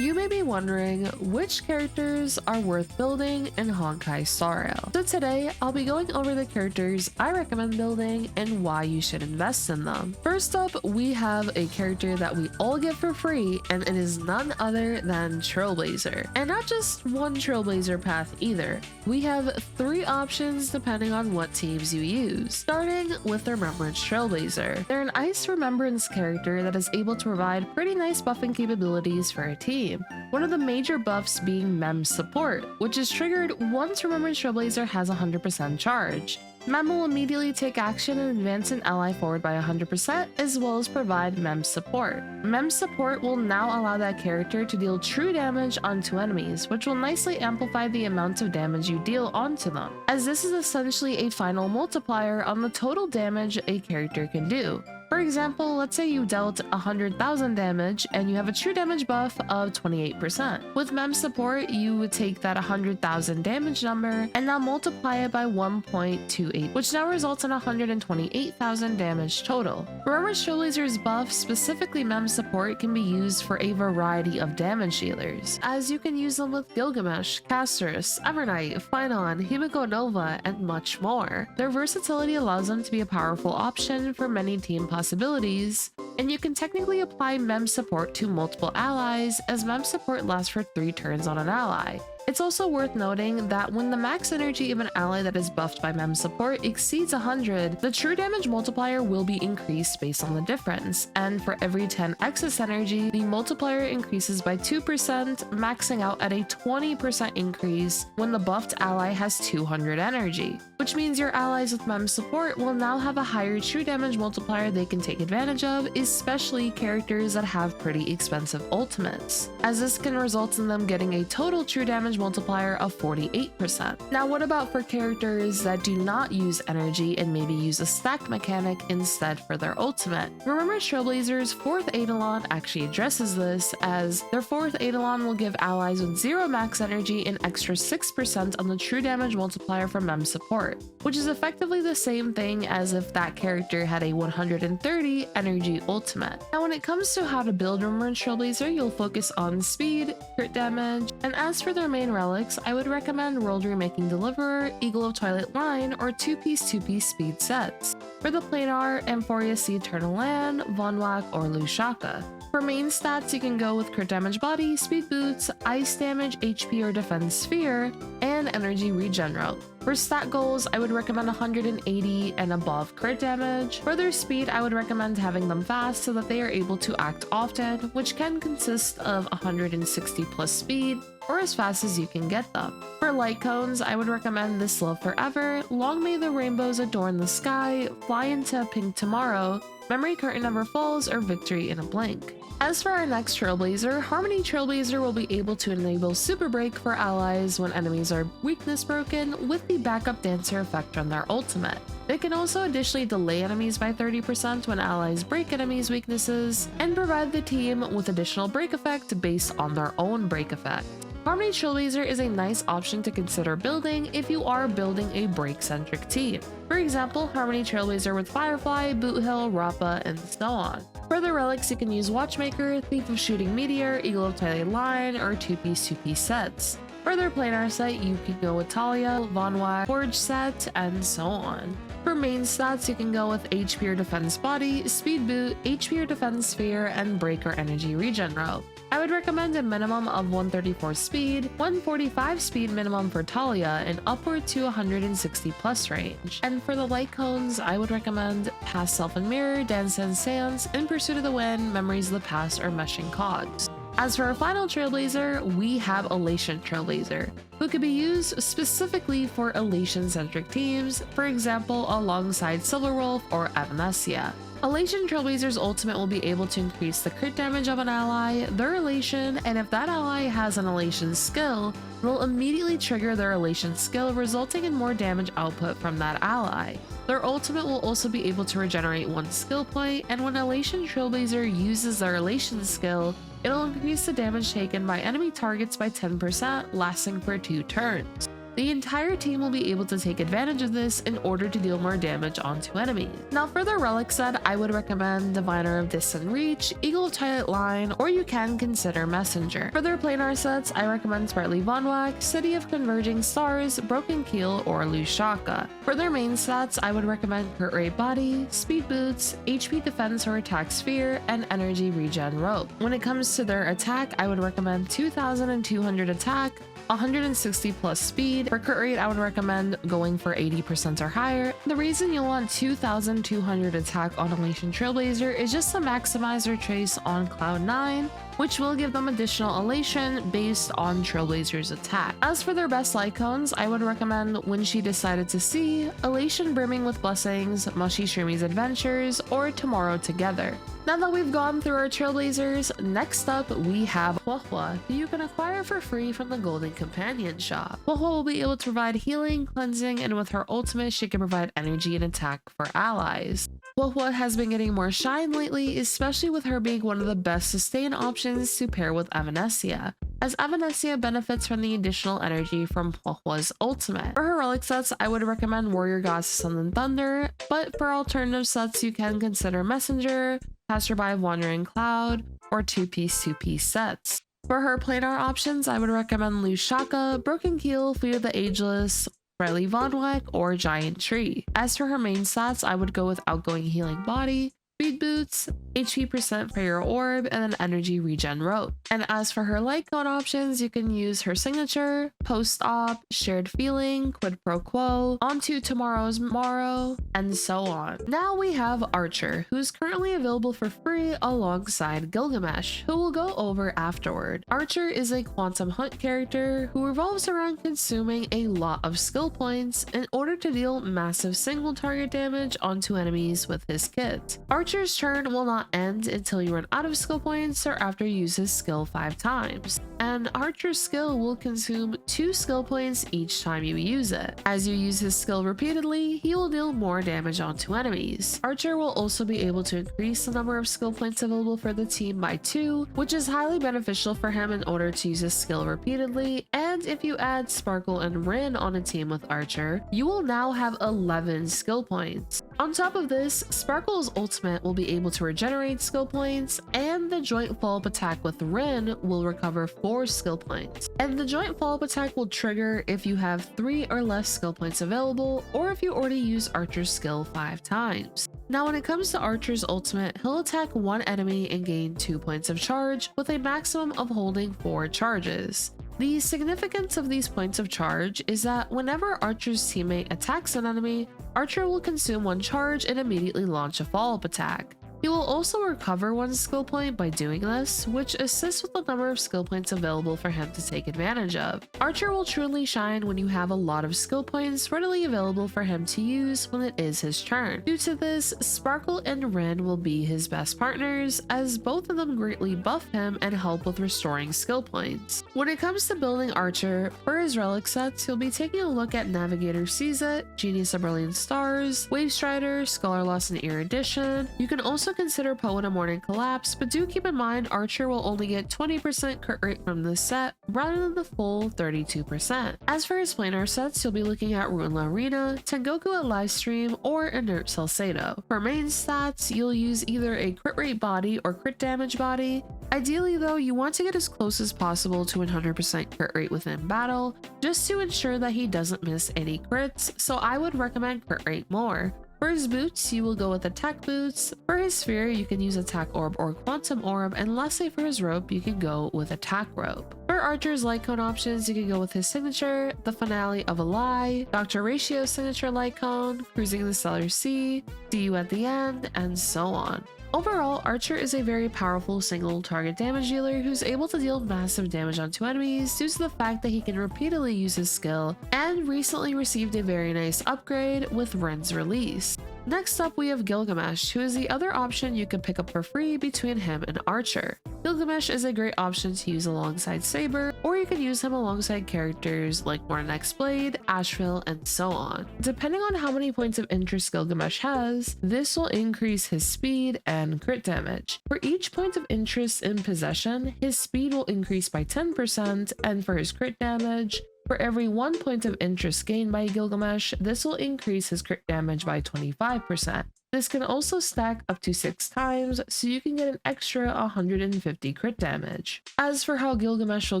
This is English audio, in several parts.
You may be wondering which characters are worth building in Honkai Star Rail. So today, I'll be going over the characters I recommend building and why you should invest in them. First up, we have a character that we all get for free, and it is none other than Trailblazer. And not just one Trailblazer path either. We have 3 options depending on what teams you use. Starting with the Remembrance Trailblazer. They're an Ice Remembrance character that is able to provide pretty nice buffing capabilities for a team. One of the major buffs being Mem support, which is triggered once Remembrance Trailblazer has 100% charge. Mem will immediately take action and advance an ally forward by 100%, as well as provide Mem support. Mem support will now allow that character to deal true damage onto enemies, which will nicely amplify the amount of damage you deal onto them, as this is essentially a final multiplier on the total damage a character can do. For example, let's say you dealt 100,000 damage and you have a true damage buff of 28%. With Mem support, you would take that 100,000 damage number and now multiply it by 1.28, which now results in 128,000 damage total. Remembrance Trailblazer's buff, specifically Mem support, can be used for a variety of damage dealers, as you can use them with Gilgamesh, Casterus, Evernight, Phynon, Himiko Nova, and much more. Their versatility allows them to be a powerful option for many team possibilities, and you can technically apply Mem support to multiple allies, as Mem support lasts for 3 turns on an ally. It's also worth noting that when the max energy of an ally that is buffed by Mem support exceeds 100, the true damage multiplier will be increased based on the difference, and for every 10 excess energy, the multiplier increases by 2%, maxing out at a 20% increase when the buffed ally has 200 energy, which means your allies with Mem support will now have a higher true damage multiplier they can take advantage of, especially characters that have pretty expensive ultimates, as this can result in them getting a total true damage multiplier of 48%. Now, what about for characters that do not use energy and maybe use a stacked mechanic instead for their ultimate? Remember, Trailblazer's 4th Eidolon actually addresses this, as their 4th Eidolon will give allies with 0 max energy an extra 6% on the true damage multiplier from Mem support, which is effectively the same thing as if that character had a 130 energy ultimate. Now, when it comes to how to build Remembrance Trailblazer, you'll focus on speed, crit damage, and as for their main relics, I would recommend World Remaking Deliverer, Eagle of Twilight Line, or 2-piece speed sets. For the planar, Amphoria Sea Eternal Land, Vonwak, or Lushaka. For main stats, you can go with crit damage body, speed boots, ice damage, HP or defense sphere, and energy regenerate. For stat goals, I would recommend 180 and above crit damage. For their speed, I would recommend having them fast so that they are able to act often, which can consist of 160 plus speed, or as fast as you can get them. For light cones, I would recommend This Love Forever, Long May the Rainbows Adorn the Sky, Fly into Pink Tomorrow, Memory Curtain Never Falls, or Victory in a Blink. As for our next Trailblazer, Harmony Trailblazer will be able to enable Super Break for allies when enemies are weakness broken with the backup dancer effect on their ultimate. They can also additionally delay enemies by 30% when allies break enemies' weaknesses, and provide the team with additional break effect based on their own break effect. Harmony Trailblazer is a nice option to consider building if you are building a break-centric team. For example, Harmony Trailblazer with Firefly, Boothill, Rappa, and so on. For the relics, you can use Watchmaker, Thief of Shooting Meteor, Eagle of Twilight Line, or 2-piece sets. For their planar set, you can go with Talia, Vonwak, Forge set, and so on. For main stats, you can go with HP or Defense Body, Speed Boot, HP or Defense Sphere, and Break or Energy Regenerate. I would recommend a minimum of 134 speed, 145 speed minimum for Talia, and upward to 160 plus range. And for the light cones, I would recommend Past Self and Mirror, Dance and Sands, In Pursuit of the Wind, Memories of the Past, or Meshing Cogs. As for our final Trailblazer, we have Elation Trailblazer, who could be used specifically for Elation-centric teams, for example alongside Silverwolf or Evanescia. Elation Trailblazer's ultimate will be able to increase the crit damage of an ally, their elation, and if that ally has an elation skill, it will immediately trigger their elation skill, resulting in more damage output from that ally. Their ultimate will also be able to regenerate 1 skill point, and when Elation Trailblazer uses their elation skill, it'll increase the damage taken by enemy targets by 10%, lasting for 2 turns. The entire team will be able to take advantage of this in order to deal more damage onto enemies. Now for the relic set, I would recommend Diviner of Distant Reach, Eagle of Twilight Line, or you can consider Messenger. For their planar sets, I recommend Sprightly Vonwak, City of Converging Stars, Broken Keel, or Lushaka. For their main stats, I would recommend Crit Rate Body, Speed Boots, HP Defense or Attack Sphere, and Energy Regen Rope. When it comes to their attack, I would recommend 2200 attack, 160 plus speed. For crit rate, I would recommend going for 80% or higher. The reason you'll want 2200 attack on Elation Trailblazer is just to maximize their trace on Cloud 9, which will give them additional elation based on Trailblazer's attack. As for their best icons, I would recommend When She Decided to See, Elation Brimming with Blessings, Mushy Shroomies Adventures, or Tomorrow Together. Now that we've gone through our Trailblazers, next up we have Huohuo, who you can acquire for free from the Golden Companion shop. Huohuo will be able to provide healing, cleansing, and with her ultimate, she can provide energy and attack for allies. Huohuo has been getting more shine lately, especially with her being one of the best sustain options to pair with Evanescia, as Evanescia benefits from the additional energy from Huohuo's ultimate. For her relic sets, I would recommend Warrior Gods Sun and Thunder, but for alternative sets, you can consider Messenger, Passerby of Wandering Cloud, or two-piece sets. For her planar options, I would recommend Lushaka, Broken Keel, Fleet of the Ageless, Sprightly Vonwak, or Giant Tree. As for her main stats, I would go with Outgoing Healing Body, Speed Boots, HP percent for your orb, and an Energy Regen Rope. And as for her light code options, you can use her signature, post-op, shared feeling, quid pro quo, onto tomorrow's morrow, and so on. Now we have Archer, who's currently available for free alongside Gilgamesh, who we'll go over afterward. Archer is a quantum hunt character who revolves around consuming a lot of skill points in order to deal massive single target damage onto enemies with his kit. Archer's turn will not end until you run out of skill points or after you use his skill 5 times, and Archer's skill will consume 2 skill points each time you use it. As you use his skill repeatedly, he will deal more damage onto enemies. Archer will also be able to increase the number of skill points available for the team by 2, which is highly beneficial for him in order to use his skill repeatedly, and if you add Sparkle and Rin on a team with Archer, you will now have 11 skill points. On top of this, Sparkle's ultimate will be able to regenerate skill points, and the joint follow-up attack with Rin will recover 4 skill points. And the joint follow-up attack will trigger if you have 3 or less skill points available, or if you already use Archer's skill 5 times. Now when it comes to Archer's ultimate, he'll attack one enemy and gain 2 points of charge, with a maximum of holding 4 charges. The significance of these points of charge is that whenever Archer's teammate attacks an enemy, Archer will consume 1 charge and immediately launch a follow-up attack. He will also recover 1 skill point by doing this, which assists with the number of skill points available for him to take advantage of. Archer will truly shine when you have a lot of skill points readily available for him to use when it is his turn. Due to this, Sparkle and Rin will be his best partners, as both of them greatly buff him and help with restoring skill points. When it comes to building Archer, for his relic sets, he'll be taking a look at Navigator Sees It, Genius of Brilliant Stars, Wave Strider, Scholar Lost and Erudition. You can also consider Poet of Morning Collapse, but do keep in mind Archer will only get 20% crit rate from this set rather than the full 32%. As for his planar sets, you'll be looking at Ruin La Arena, Tengoku at Livestream, or Inert Salcedo. For main stats, you'll use either a crit rate body or crit damage body. Ideally though, you want to get as close as possible to 100% crit rate within battle, just to ensure that he doesn't miss any crits, so I would recommend crit rate more. For his boots, you will go with attack boots. For his sphere, you can use attack orb or quantum orb, and lastly for his rope, you can go with attack rope. For Archer's light cone options, you can go with his signature, the finale of a lie, Dr. Ratio's signature light cone, cruising the stellar sea, see you at the end, and so on. Overall, Archer is a very powerful single target damage dealer who's able to deal massive damage onto enemies due to the fact that he can repeatedly use his skill, and recently received a very nice upgrade with Ren's release. Next up, we have Gilgamesh, who is the other option you can pick up for free between him and Archer. Gilgamesh is a great option to use alongside Saber, or you can use him alongside characters like Morning X Blade, Asheville, and so on. Depending on how many points of interest Gilgamesh has, this will increase his speed and crit damage. For each point of interest in possession, his speed will increase by 10%, and for his crit damage, For every 1 point of interest gained by Gilgamesh, this will increase his crit damage by 25%. This can also stack up to 6 times, so you can get an extra 150 crit damage. As for how Gilgamesh will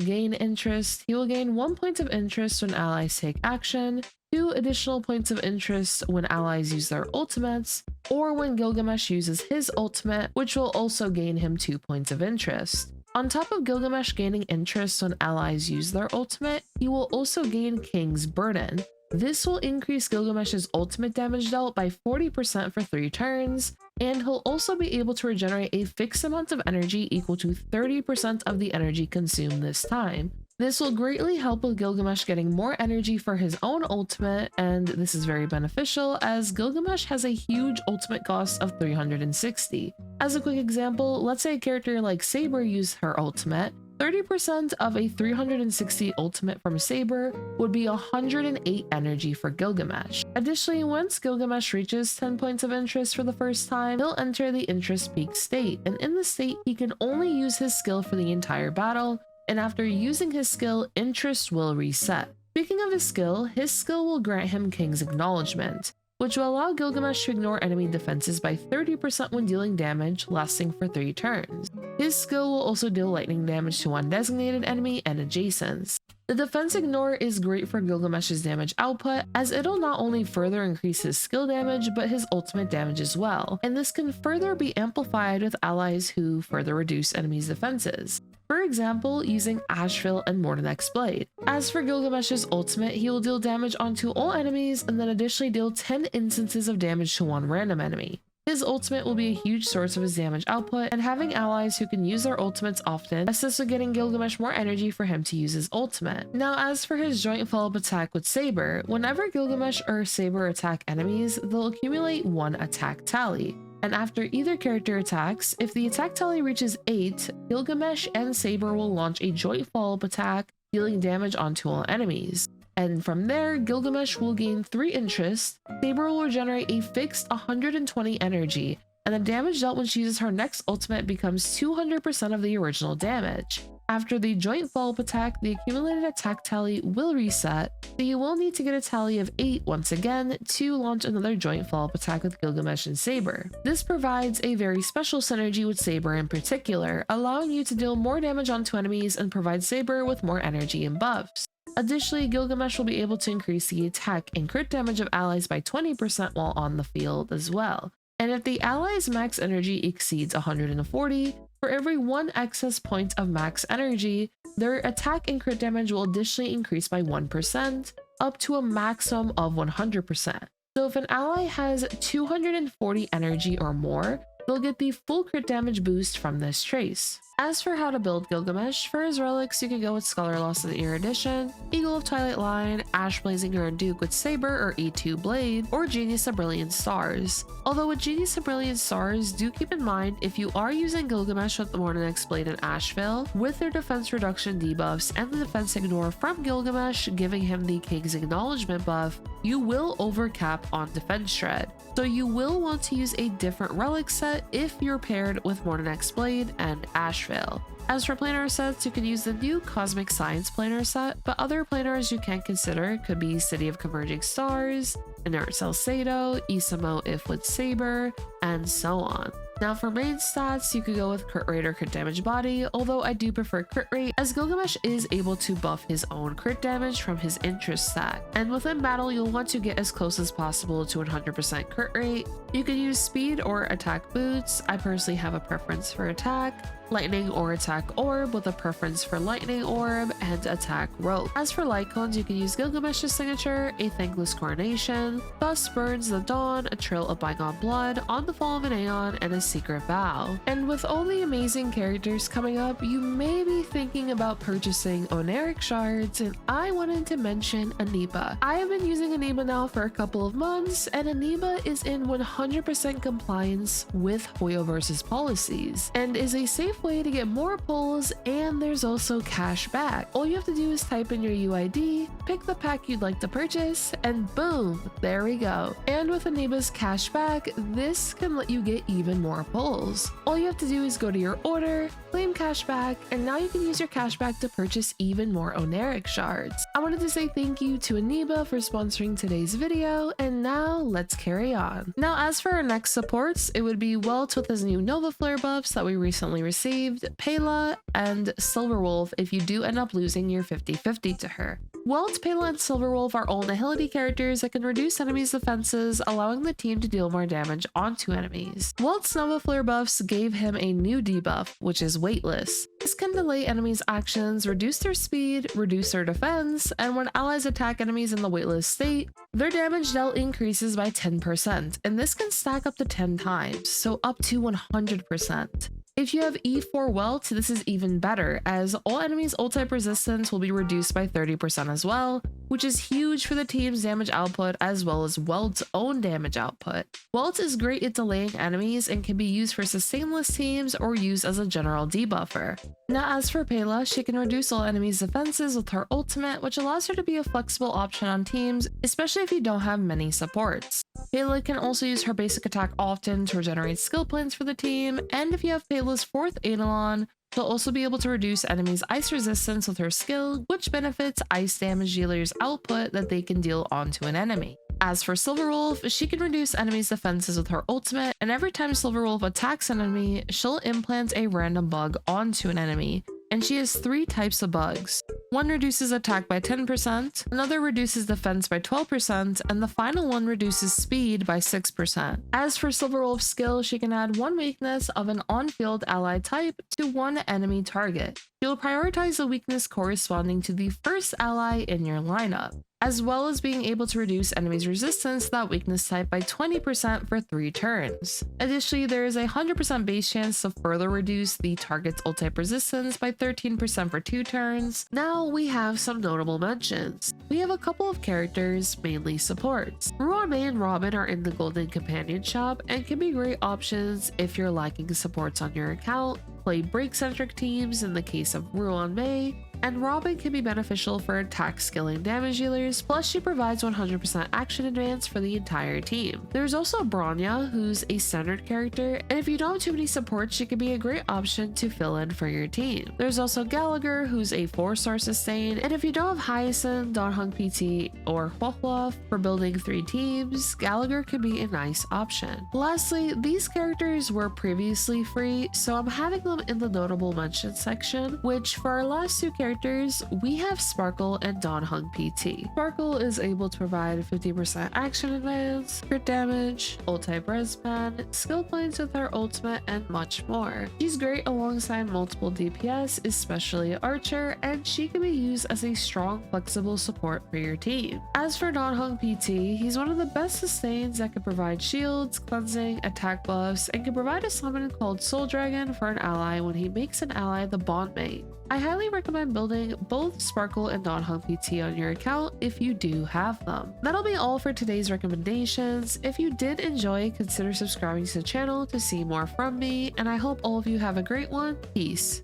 gain interest, he will gain 1 point of interest when allies take action, 2 additional points of interest when allies use their ultimates, or when Gilgamesh uses his ultimate, which will also gain him 2 points of interest. On top of Gilgamesh gaining interest when allies use their ultimate, he will also gain King's Burden. This will increase Gilgamesh's ultimate damage dealt by 40% for 3 turns, and he'll also be able to regenerate a fixed amount of energy equal to 30% of the energy consumed this time. This will greatly help with Gilgamesh getting more energy for his own ultimate, and this is very beneficial as Gilgamesh has a huge ultimate cost of 360. As a quick example, let's say a character like Saber used her ultimate. 30% of a 360 ultimate from Saber would be 108 energy for Gilgamesh. Additionally, once Gilgamesh reaches 10 points of interest for the first time, he'll enter the interest peak state, and in this state, he can only use his skill for the entire battle, and after using his skill, interest will reset. Speaking of his skill will grant him King's Acknowledgement, which will allow Gilgamesh to ignore enemy defenses by 30% when dealing damage, lasting for 3 turns. His skill will also deal lightning damage to one designated enemy and adjacents. The defense ignore is great for Gilgamesh's damage output, as it'll not only further increase his skill damage, but his ultimate damage as well, and this can further be amplified with allies who further reduce enemies' defenses. For example, using Ashville and Mordenek's Blade. As for Gilgamesh's ultimate, he will deal damage onto all enemies and then additionally deal 10 instances of damage to one random enemy. His ultimate will be a huge source of his damage output, and having allies who can use their ultimates often assists with getting Gilgamesh more energy for him to use his ultimate. Now, as for his joint follow-up attack with Saber, whenever Gilgamesh or Saber attack enemies, they'll accumulate 1 attack tally. And after either character attacks, if the attack tally reaches 8, Gilgamesh and Saber will launch a joint follow-up attack, dealing damage onto all enemies. And from there, Gilgamesh will gain 3 interest, Saber will regenerate a fixed 120 energy, and the damage dealt when she uses her next ultimate becomes 200% of the original damage. After the joint follow-up attack, the accumulated attack tally will reset, so you will need to get a tally of 8 once again to launch another joint follow-up attack with Gilgamesh and Saber. This provides a very special synergy with Saber in particular, allowing you to deal more damage onto enemies and provide Saber with more energy and buffs. Additionally, Gilgamesh will be able to increase the attack and crit damage of allies by 20% while on the field as well. And if the allies' max energy exceeds 140, for every 1 excess point of max energy, their attack and crit damage will additionally increase by 1%, up to a maximum of 100%. So if an ally has 240 energy or more, they'll get the full crit damage boost from this trace. As for how to build Gilgamesh, for his relics you can go with Scholar Lost of the Ear Edition, Eagle of Twilight Line, Ash Blazing or Duke with Saber or E2 Blade, or Genius of Brilliant Stars. Although with Genius of Brilliant Stars, do keep in mind if you are using Gilgamesh with the Mordenek's Blade and Ashville, with their defense reduction debuffs and the defense ignore from Gilgamesh giving him the King's Acknowledgement buff, you will overcap on defense shred. So you will want to use a different relic set if you're paired with Mordenek's Blade and Ashville. As for planar sets, you can use the new Cosmic Science planar set, but other planars you can consider could be City of Converging Stars, Inert Salcedo, Isamo if with Saber, and so on. Now for main stats, you could go with crit rate or crit damage body, although I do prefer crit rate as Gilgamesh is able to buff his own crit damage from his interest stack. And within battle, you'll want to get as close as possible to 100% crit rate. You can use speed or attack boots. I personally have a preference for attack, lightning or attack orb with a preference for lightning orb, and attack rope. As for light cones, you can use Gilgamesh's signature, a thankless coronation, thus burns the dawn, a trail of bygone blood, on the fall of an aeon, and a secret vow. And with all the amazing characters coming up, you may be thinking about purchasing Oneric shards, and I wanted to mention Aniba. I have been using Aniba now for a couple of months, and Aniba is in 100% compliance with Hoyoverse's policies, and is a safe way to get more pulls, and there's also cash back. All you have to do is type in your UID, pick the pack you'd like to purchase, and boom, there we go. And with Aniba's cash back, this can let you get even more more pulls. All you have to do is go to your order, claim cashback, and now you can use your cashback to purchase even more Oneric shards. I wanted to say thank you to Aniba for sponsoring today's video, and now let's carry on. Now as for our next supports, it would be Welt with his new Nova Flare buffs that we recently received, Pela, and Silverwolf if you do end up losing your 50-50 to her. Welt, Pela, and Silverwolf are all Nihility characters that can reduce enemies' defenses, allowing the team to deal more damage onto enemies. Welt's Nova Flare buffs gave him a new debuff, which is Weightless. This can delay enemies' actions, reduce their speed, reduce their defense, and when allies attack enemies in the weightless state, their damage dealt increases by 10%, and this can stack up to 10 times, so up to 100%. If you have E4 Welt, this is even better, as all enemies' ult type resistance will be reduced by 30% as well, which is huge for the team's damage output as well as Welt's own damage output. Welt is great at delaying enemies and can be used for sustainless teams or used as a general debuffer. Now as for Pela, she can reduce all enemies' defenses with her ultimate, which allows her to be a flexible option on teams, especially if you don't have many supports. Pela can also use her basic attack often to regenerate skill points for the team, and if you have Pela's 4th Eidolon, she'll also be able to reduce enemies' ice resistance with her skill, which benefits ice damage dealers' output that they can deal onto an enemy. As for Silverwolf, she can reduce enemies' defenses with her ultimate, and every time Silverwolf attacks an enemy, she'll implant a random bug onto an enemy, and she has 3 types of bugs. One reduces attack by 10%, another reduces defense by 12%, and the final one reduces speed by 6%. As for Silverwolf's skill, she can add 1 weakness of an on-field ally type to 1 enemy target. You'll prioritize the weakness corresponding to the first ally in your lineup, as well as being able to reduce enemies' resistance to that weakness type by 20% for 3 turns. Additionally, there is a 100% base chance to further reduce the target's ult type resistance by 13% for 2 turns. Now we have some notable mentions. We have a couple of characters, mainly supports. Ruan Mei and Robin are in the Golden Companion shop and can be great options if you're lacking supports on your account. Play break-centric teams in the case of Ruan Mei, and Robin can be beneficial for attack skilling damage dealers, plus she provides 100% action advance for the entire team. There's also Bronya, who's a standard character, and if you don't have too many supports, she can be a great option to fill in for your team. There's also Gallagher, who's a 4-star sustain, and if you don't have Hyacinth, Donghung PT, or Huohua for building 3 teams, Gallagher could be a nice option. Lastly, these characters were previously free, so I'm having them in the notable mention section, which for our last 2 characters, we have Sparkle and Donghung PT. Sparkle is able to provide 50% action advance, crit damage, ult type respan, skill points with her ultimate, and much more. She's great alongside multiple DPS, especially Archer, and she can be used as a strong, flexible support for your team. As for Donghung PT, he's one of the best sustains that can provide shields, cleansing, attack buffs, and can provide a summon called Soul Dragon for an ally when he makes an ally the bondmate. I highly recommend building both Sparkle and Donghung PT on your account if you do have them. That'll be all for today's recommendations. If you did enjoy, consider subscribing to the channel to see more from me, and I hope all of you have a great one. Peace.